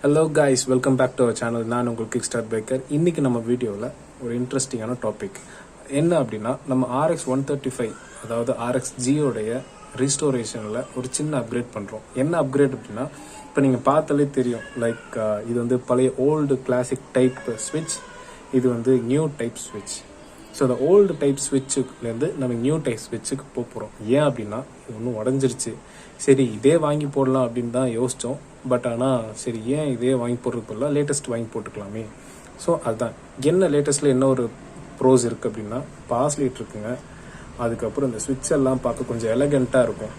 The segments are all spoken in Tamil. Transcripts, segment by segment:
Hello guys, welcome back to our channel. நான் உங்கள் கிக் ஸ்டார்ட் பேக்கர். இன்றைக்கி நம்ம வீடியோவில் ஒரு இன்ட்ரெஸ்டிங்கான டாபிக் என்ன அப்படின்னா, நம்ம RX 135 அதாவது RX Gயோடைய ரீஸ்டோரேஷனில் ஒரு சின்ன அப்கிரேட் பண்ணுறோம். என்ன அப்கிரேட் அப்படின்னா, இப்போ நீங்கள் பார்த்தாலே தெரியும், லைக் இது வந்து பழைய ஓல்டு கிளாசிக் டைப் ஸ்விட்ச், இது வந்து நியூ டைப் ஸ்விட்ச். ஸோ அந்த ஓல்டு டைப் ஸ்விட்சுலேருந்து நம்ம நியூ டைப் ஸ்விட்சுக்கு போகிறோம். ஏன் அப்படின்னா, இது ஒன்றும் உடஞ்சிருச்சு. சரி, இதே வாங்கி போடலாம் அப்படின்னு தான் யோசித்தோம். பட் ஆனால் சரி, ஏன் இதே வாங்கி போடுறது போடலாம், லேட்டஸ்ட் வாங்கி போட்டுக்கலாமே. ஸோ அதுதான் என்ன லேட்டஸ்ட்டில் என்ன ஒரு ப்ரோஸ் இருக்குது அப்படின்னா, பாஸ்லேட் இருக்குங்க. அதுக்கப்புறம் இந்த ஸ்விட்ச் எல்லாம் பார்க்க கொஞ்சம் எலகெண்ட்டாக இருக்கும்.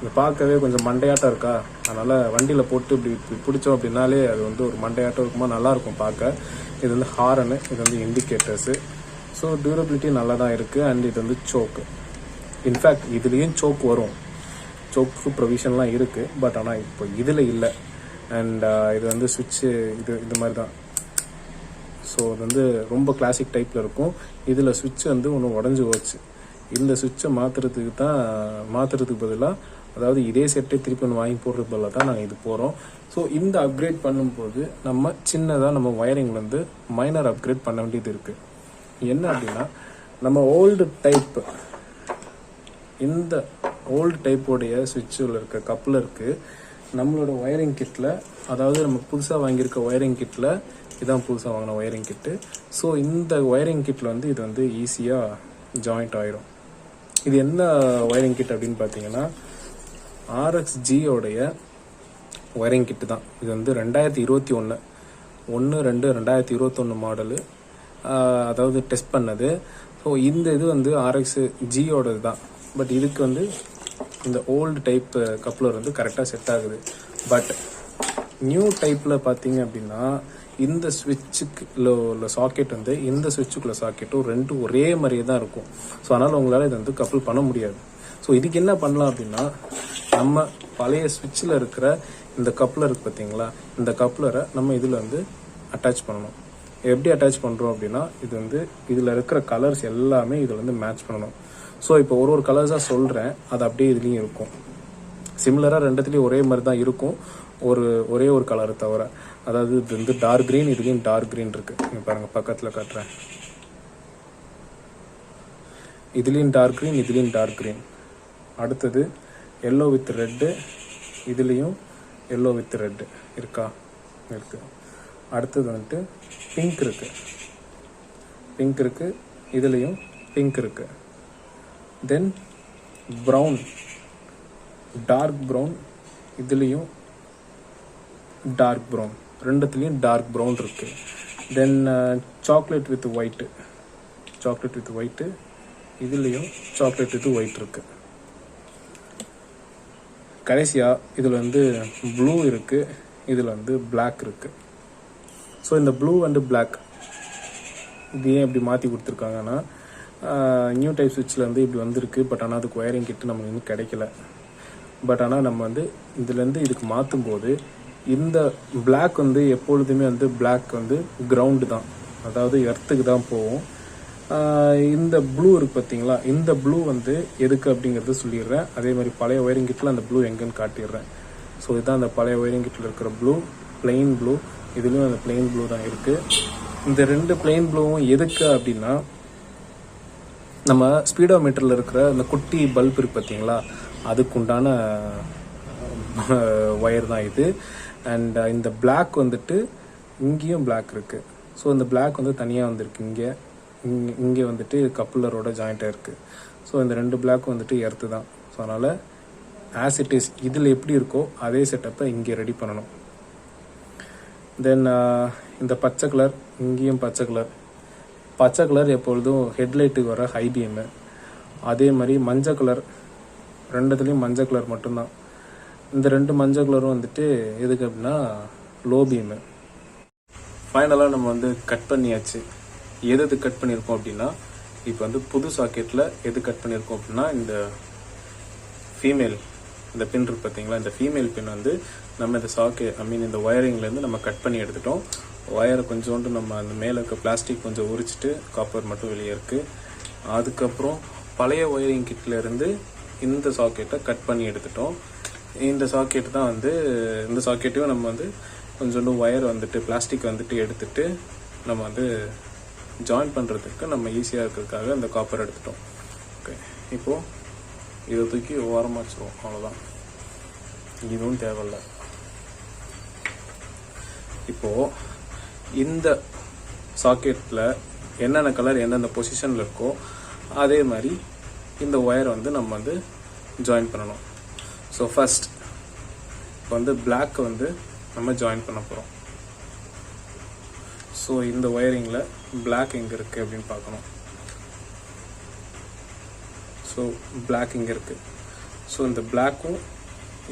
இது பார்க்கவே கொஞ்சம் மண்டையாட்டம் இருக்கா, அதனால் வண்டியில் போட்டு இப்படி பிடிச்சோம் அப்படின்னாலே அது வந்து ஒரு மண்டையாட்டம் இருக்குமா, நல்லாயிருக்கும் பார்க்க. இது வந்து ஹாரனு, இது வந்து இண்டிகேட்டர்ஸு. ஸோ டியூரபிலிட்டி நல்லா தான் இருக்குது. அண்ட் இது வந்து சோக்கு. இன்ஃபேக்ட் இதுலேயும் சோக் வரும், சோக்கு ப்ரொவிஷன்லாம் இருக்குது. பட் ஆனால் இப்போ இதில் இல்லை. அண்ட் இது வந்து ஸ்விட்சு இது மாதிரி தான். ஸோ இது வந்து ரொம்ப கிளாசிக் டைப்பில் இருக்கும். இதில் ஸ்விட்ச் வந்து ஒன்று உடஞ்சி போச்சு. இந்த ஸ்விட்சை மாற்றுறதுக்கு பதிலாக, அதாவது இதே செட்டை திருப்பி ஒன்று வாங்கி போடுறது பதிலாக தான் நாங்கள் இது போகிறோம். ஸோ இந்த அப்கிரேட் பண்ணும்போது நம்ம சின்னதாக நம்ம வயரிங்லேருந்து மைனர் அப்கிரேட் பண்ண வேண்டியது இருக்குது. என்ன அப்படின்னா, நம்ம ஓல்டு டைப்போடைய ஸ்விட்சில் இருக்க கப்ளருக்கு நம்மளோட ஒயரிங் கிட்டில், அதாவது நம்ம புதுசாக வாங்கியிருக்க ஒயரிங் கிட்டில், இதான் புதுசாக வாங்கின ஒயரிங் கிட்டு. ஸோ இந்த ஒயரிங் கிட்டில் வந்து இது வந்து ஈஸியாக ஜாயிண்ட் ஆயிரும். இது என்ன ஒயரிங் கிட் அப்படின்னு பார்த்தீங்கன்னா, RX Gயோடைய ஒயரிங் கிட்டு தான். இது வந்து 2021 மாடலு, அதாவது டெஸ்ட் பண்ணது. ஸோ இந்த இது வந்து RX Gயோடது தான். பட் இதுக்கு வந்து இந்த ஓல்டு டைப் கப்ளர் வந்து கரெக்டாக செட் ஆகுது. பட் நியூ டைப்பில் பார்த்தீங்க அப்படின்னா, இந்த ஸ்விட்சுக்குள்ள உள்ள சாக்கெட் வந்து இந்த ஸ்விட்சுக்குள்ள சாக்கெட்டும் ரெண்டும் ஒரே மாதிரியே தான் இருக்கும். ஸோ அதனால் உங்களால் இதை வந்து கப்புள் பண்ண முடியாது. ஸோ இதுக்கு என்ன பண்ணலாம் அப்படின்னா, நம்ம பழைய ஸ்விட்சில் இருக்கிற இந்த கப்ளர் இருக்கு பார்த்தீங்களா, இந்த கப்ளரை நம்ம இதில் வந்து அட்டாச் பண்ணணும். எப்படி அட்டாச் பண்ணுறோம் அப்படின்னா, இது வந்து இதில் இருக்கிற கலர்ஸ் எல்லாமே இதில் வந்து மேட்ச் பண்ணணும். ஸோ இப்போ ஒரு கலர்ஸாக சொல்கிறேன், அது அப்படியே இதுலேயும் இருக்கும். சிமிலராக ரெண்டுத்துலேயும் ஒரே மாதிரி தான் இருக்கும், ஒரே ஒரு கலரை தவிர. அதாவது இது வந்து டார்க் க்ரீன், இதுலேயும் டார்க் க்ரீன் இருக்குது. இங்கே பாருங்கள், பக்கத்தில் காட்டுறேன். இதுலேயும் டார்க் க்ரீன், இதுலேயும் டார்க் க்ரீன். அடுத்தது எல்லோ வித் ரெட்டு, இதுலேயும் எல்லோ வித் ரெட்டு இருக்கா, இருக்குது. அடுத்தது வந்துட்டு பிங்க் இருக்குது, இதுலேயும் பிங்க் இருக்குது. தென் ப்ரௌன், டார்க் ப்ரௌன், இதுலேயும் டார்க் ப்ரௌன், ரெண்டுத்துலேயும் டார்க் ப்ரௌன் இருக்குது. தென் சாக்லேட் வித் ஒயிட்டு, இதுலேயும் சாக்லேட் வித் ஒயிட் இருக்குது. கடைசியாக இதில் வந்து ப்ளூ இருக்குது, இதில் வந்து பிளாக் இருக்குது. ஸோ இந்த ப்ளூ அண்டு பிளாக் இது ஏன் இப்படி மாற்றி கொடுத்துருக்காங்கன்னா, நியூ டைப் ஸ்விட்சில் வந்து இப்படி வந்திருக்கு. பட் ஆனால் அதுக்கு ஒயரிங் கிட்டு நமக்கு இன்னும் கிடைக்கல. பட் ஆனால் நம்ம வந்து இதுலேருந்து இதுக்கு மாற்றும் போது இந்த பிளாக் வந்து எப்பொழுதுமே வந்து பிளாக் வந்து கிரவுண்டு தான், அதாவது எர்த்துக்கு தான் போகும். இந்த ப்ளூ இருக்குது பார்த்தீங்களா, இந்த ப்ளூ வந்து எதுக்கு அப்படிங்கிறது சொல்லிடுறேன். அதே மாதிரி பழைய ஒயரிங் கிட்டில் அந்த ப்ளூ எங்கேன்னு காட்டிடுறேன். ஸோ இதுதான் அந்த பழைய ஒயரிங் கிட்டில் இருக்கிற ப்ளூ, பிளெயின் ப்ளூ. இதுலேயும் அந்த பிளெயின் ப்ளூ தான் இருக்குது. இந்த ரெண்டு பிளெயின் ப்ளூவும் எதுக்கு அப்படின்னா, நம்ம ஸ்பீடோ மீட்டரில் இருக்கிற இந்த குட்டி பல்ப் இருக்கு பார்த்தீங்களா, அதுக்குண்டான ஒயர் தான் இது. அண்ட் இந்த பிளாக் வந்துட்டு இங்கேயும் பிளாக் இருக்குது. ஸோ இந்த பிளாக் வந்து தனியாக வந்திருக்கு. இங்கே வந்துட்டு கப்புலரோட ஜாயிண்டாக இருக்குது. ஸோ இந்த ரெண்டு பிளாக் வந்துட்டு எர்த்து தான். ஸோ அதனால் ஆஸ் இட் இஸ் இதில் எப்படி இருக்கோ அதே செட்டப்பை இங்கே ரெடி பண்ணணும். தென் இந்த பச்சை கலர், இங்கேயும் பச்சை கலர் எப்பொழுதும் ஹெட்லைட்டுக்கு வர ஹை பீமு. அதே மாதிரி மஞ்சள் கலர், ரெண்டுத்துலேயும் மஞ்சள் கலர் மட்டும்தான். இந்த ரெண்டு மஞ்சள் கலரும் வந்துட்டு எதுக்கு அப்படின்னா லோ பீமு. ஃபைனலாக நம்ம வந்து கட் பண்ணியாச்சு. எது கட் பண்ணியிருக்கோம் அப்படின்னா, இப்போ வந்து புது சாக்கெட்டில் எது கட் பண்ணியிருக்கோம் அப்படின்னா, இந்த பின் இருக்கு பார்த்தீங்களா, இந்த ஃபீமேல் பின் வந்து நம்ம இந்த ஒயரிங்லேருந்து நம்ம கட் பண்ணி எடுத்துட்டோம். ஒயரை கொஞ்சோண்டு நம்ம அந்த மேலே இருக்க பிளாஸ்டிக் கொஞ்சம் உரிச்சிட்டு காப்பர் மட்டும் வெளியே இருக்குது. அதுக்கப்புறம் பழைய ஒயரிங் கிட்லேருந்து இந்த சாக்கெட்டை கட் பண்ணி எடுத்துட்டோம். இந்த சாக்கெட் தான் வந்து, இந்த சாக்கெட்டையும் நம்ம வந்து கொஞ்சோண்டு ஒயர் வந்துட்டு பிளாஸ்டிக் வந்துட்டு எடுத்துட்டு நம்ம வந்து ஜாயின் பண்ணுறதுக்கு நம்ம ஈஸியாக இருக்கிறதுக்காக இந்த காப்பர் எடுத்துட்டோம். ஓகே, இப்போது இதை தூக்கி ஓரமாக வச்சுருவோம். அவ்வளோதான், இதுவும் தேவையில்லை. இப்போது இந்த சாக்கெட்டில் என்னென்ன கலர் எந்தெந்த பொசிஷனில் இருக்கோ அதே மாதிரி இந்த ஒயரை வந்து நம்ம வந்து ஜாயின் பண்ணணும். ஸோ ஃபர்ஸ்ட் இப்போ வந்து பிளாக் வந்து நம்ம ஜாயின் பண்ண போகிறோம். ஸோ இந்த ஒயரிங்கில் பிளாக் எங்கே இருக்குது அப்படின்னு பார்க்கணும். ஸோ பிளாக் இங்கே இருக்குது. ஸோ இந்த பிளாக்கும்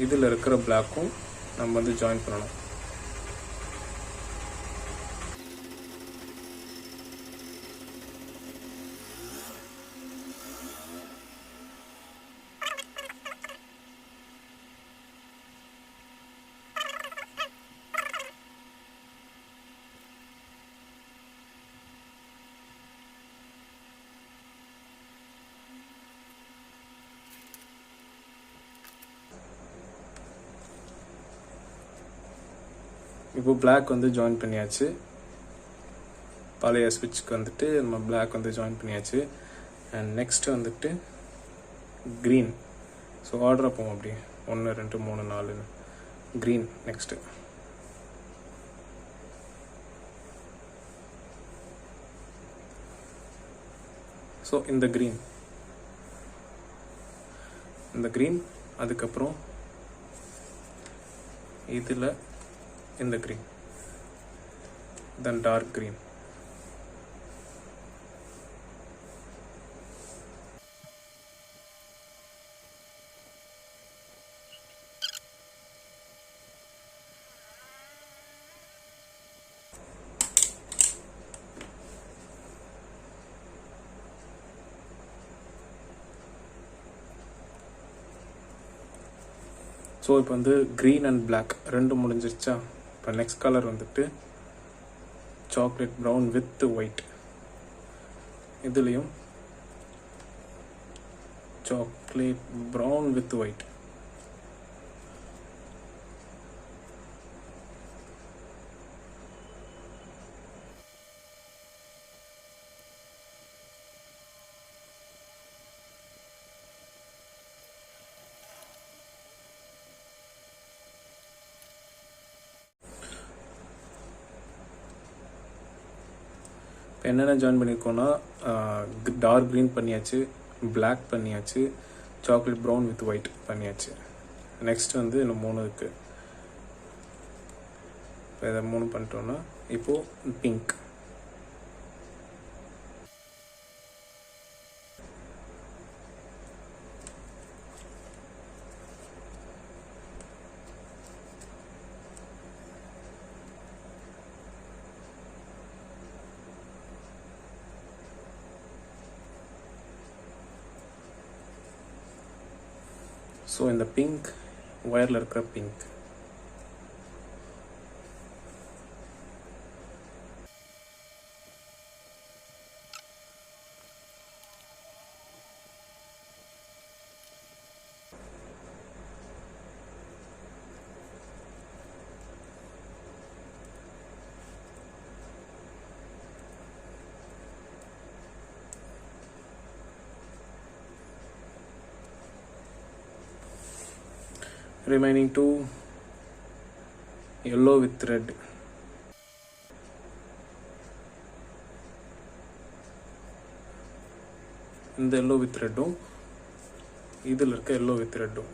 இதில் இருக்கிற பிளாக்கும் நம்ம வந்து ஜாயின் பண்ணணும். இப்போ பிளாக் வந்து ஜாயின் பண்ணியாச்சு. பழைய ஸ்விட்சுக்கு வந்துட்டு நம்ம பிளாக் வந்து ஜாயின் பண்ணியாச்சு. அண்ட் நெக்ஸ்ட் வந்துட்டு க்ரீன். ஸோ ஆர்டராக போவோம், அப்படி 1 2 3 4 க்ரீன் நெக்ஸ்ட்டு. ஸோ இந்த க்ரீன் அதுக்கப்புறம் இதில் இந்த green, then dark green. So இப்போ வந்து க்ரீன் அண்ட் பிளாக் ரெண்டும் முடிஞ்சிருச்சா? இப்போ நெக்ஸ்ட் கலர் வந்துட்டு சாக்லேட் ப்ரௌன் வித் ஒயிட். இதுலேயும் சாக்லேட் ப்ரௌன் வித் ஒயிட். என்னென்ன ஜாயின் பண்ணியிருக்கோன்னா டார்க் க்ரீன் பண்ணியாச்சு, பிளாக் பண்ணியாச்சு, சாக்லேட் ப்ரௌன் வித் ஒயிட் பண்ணியாச்சு. நெக்ஸ்ட் வந்து இன்னும் 3 இருக்குது. இப்போ இதை 3 பண்ணிட்டோன்னா இப்போது பிங்க். ஸோ இந்த பிங்க் ஒயரில் இருக்கிற pink. Remaining 2 yellow with red. இந்த yellow with ரெட்டும் இதில் இருக்க yellow with ரெட்டும்.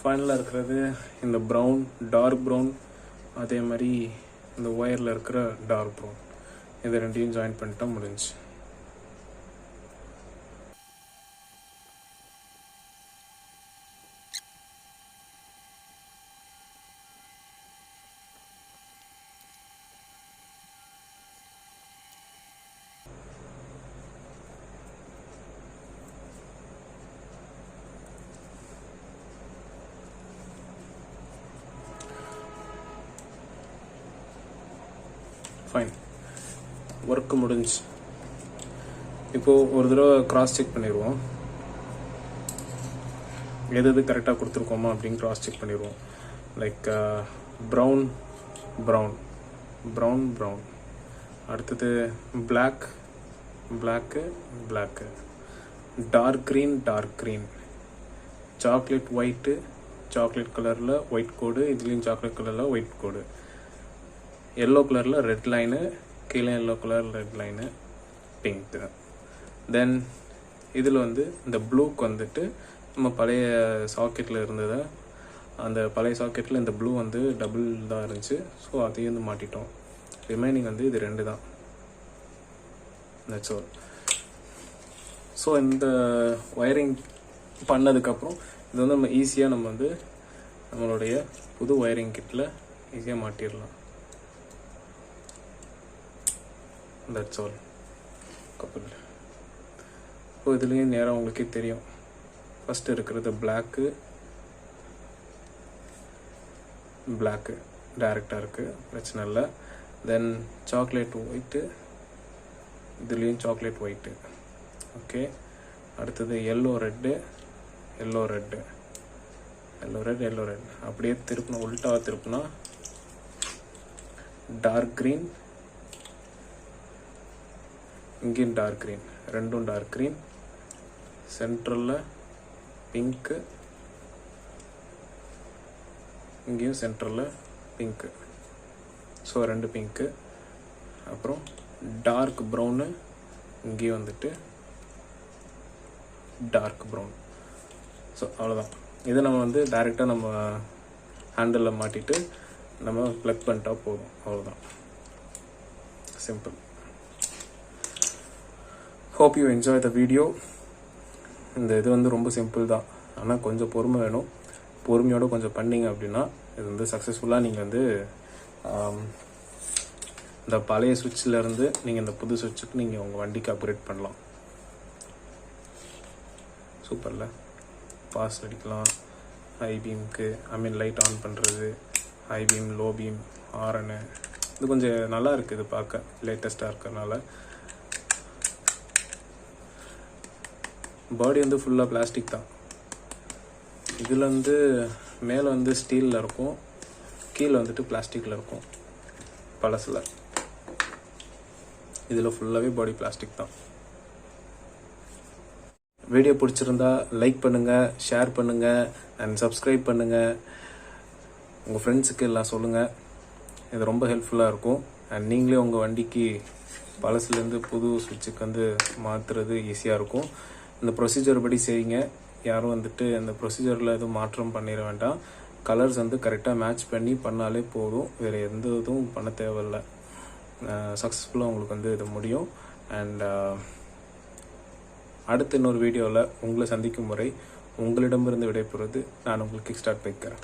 ஃபைனலாக இருக்கிறது இந்த ப்ரௌன், டார்க் ப்ரௌன், அதே மாதிரி இந்த ஒயரில் இருக்கிற டார்க் ப்ரௌன். இது ரெண்டையும் ஜாயின் பண்ணிட்டா முடிஞ்சு. ஃபைன், ஒர்க்கு முடிஞ்சு. இப்போது ஒரு தடவை கிராஸ் செக் பண்ணிடுவோம், எது கரெக்டாக கொடுத்துருக்கோமா அப்படின்னு கிராஸ் செக் பண்ணிடுவோம். Like brown brown brown brown, அடுத்தது black black black, dark green, chocolate white, chocolate கலரில் ஒயிட் கோடு, இதுலேயும் சாக்லேட் கலரில் ஒயிட் கோடு, எல்லோ கலரில் ரெட் லைனு, கீழே yellow colour red line, pink. Then இதில் வந்து இந்த ப்ளூக்கு வந்துட்டு நம்ம பழைய சாக்கெட்டில் இருந்ததை, அந்த பழைய சாக்கெட்டில் இந்த ப்ளூ வந்து டபுள் தான் இருந்துச்சு, ஸோ அதையும் வந்து மாட்டிட்டோம். ரிமைனிங் வந்து இது 2 தான். That's all. ஸோ இந்த ஒயரிங் பண்ணதுக்கப்புறம் இது வந்து நம்ம ஈஸியாக நம்ம வந்து நம்மளுடைய புது ஒயரிங் கிட்டில் ஈஸியாக மாட்டிடலாம். தட்ஸ் ஆல் கப்பல். இப்போ இதுலேயும் நேராக உங்களுக்கே தெரியும், ஃபஸ்ட்டு இருக்கிறது பிளாக்கு டைரெக்டாக இருக்குது, பிரச்சனை இல்லை. தென் சாக்லேட் ஒயிட்டு, இதுலேயும் சாக்லேட் ஒயிட்டு. ஓகே, அடுத்தது எல்லோ ரெட்டு, அப்படியே திருப்பினா, உல்ட்டாக திருப்பினா டார்க் க்ரீன், இங்கேயும் டார்க் க்ரீன், ரெண்டும் டார்க் க்ரீன், சென்ட்ரலில் பிங்க்கு, இங்கேயும் சென்ட்ரலில் பிங்க்கு, ஸோ 2 பிங்க்கு. அப்புறம் டார்க் ப்ரௌனு, இங்கேயும் வந்துட்டு டார்க் ப்ரௌன். ஸோ அவ்வளோதான். இதை நம்ம வந்து டைரெக்டாக நம்ம ஹேண்டலில் மாட்டிட்டு நம்ம ப்ளக் பண்ணிட்டா போதும், அவ்வளோதான். Simple. Hope you enjoy the video. இந்த இது வந்து ரொம்ப சிம்பிள் தான், ஆனால் கொஞ்சம் பொறுமை வேணும். பொறுமையோடு கொஞ்சம் பண்ணிங்க அப்படின்னா இது வந்து சக்ஸஸ்ஃபுல்லாக நீங்கள் வந்து இந்த பழைய சுவிட்சிலேருந்து நீங்கள் இந்த புது சுவிட்சுக்கு நீங்கள் உங்கள் வண்டிக்கு அப்கிரேட் பண்ணலாம். சூப்பரில் பாஸ் அடிக்கலாம், ஹை பீமுக்கு, லைட் ஆன் பண்ணுறது, high beam, low beam, horn, இது கொஞ்சம் நல்லா இருக்குது. இது பார்க்க லேட்டஸ்ட்டாக இருக்கிறதுனால. பாடி வந்து ஃபுல்லாக பிளாஸ்டிக் தான். இதில் வந்து மேலே வந்து ஸ்டீலில் இருக்கும், கீழே வந்துட்டு பிளாஸ்டிக்கில் இருக்கும் பழசில். இதில் ஃபுல்லாகவே பாடி பிளாஸ்டிக் தான். வீடியோ பிடிச்சிருந்தா லைக் பண்ணுங்கள், ஷேர் பண்ணுங்கள் அண்ட் சப்ஸ்கிரைப் பண்ணுங்கள். உங்கள் ஃப்ரெண்ட்ஸுக்கு எல்லாம் சொல்லுங்கள், இது ரொம்ப ஹெல்ப்ஃபுல்லாக இருக்கும். அண்ட் நீங்களே உங்கள் வண்டிக்கு பழசுலேருந்து புது சுவிட்சுக்கு வந்து மாற்றுறது ஈஸியாக இருக்கும். இந்த ப்ரொசீஜர் படி செய்யுங்க. யாரும் வந்துட்டு இந்த ப்ரொசீஜரில் எதுவும் மாற்றம் பண்ணிட வேண்டாம். கலர்ஸ் வந்து கரெக்டாக மேட்ச் பண்ணி பண்ணாலே போதும், வேறு எந்த இதுவும் பண்ண தேவையில்லை. சக்ஸஸ்ஃபுல்லாக உங்களுக்கு வந்து இது முடியும். அண்ட் அடுத்த இன்னொரு வீடியோவில் உங்களை சந்திக்கும் முறை உங்களிடமிருந்து விடைபெறுவது நான் உங்கள் கிக் ஸ்டார்ட் பைக்கர்.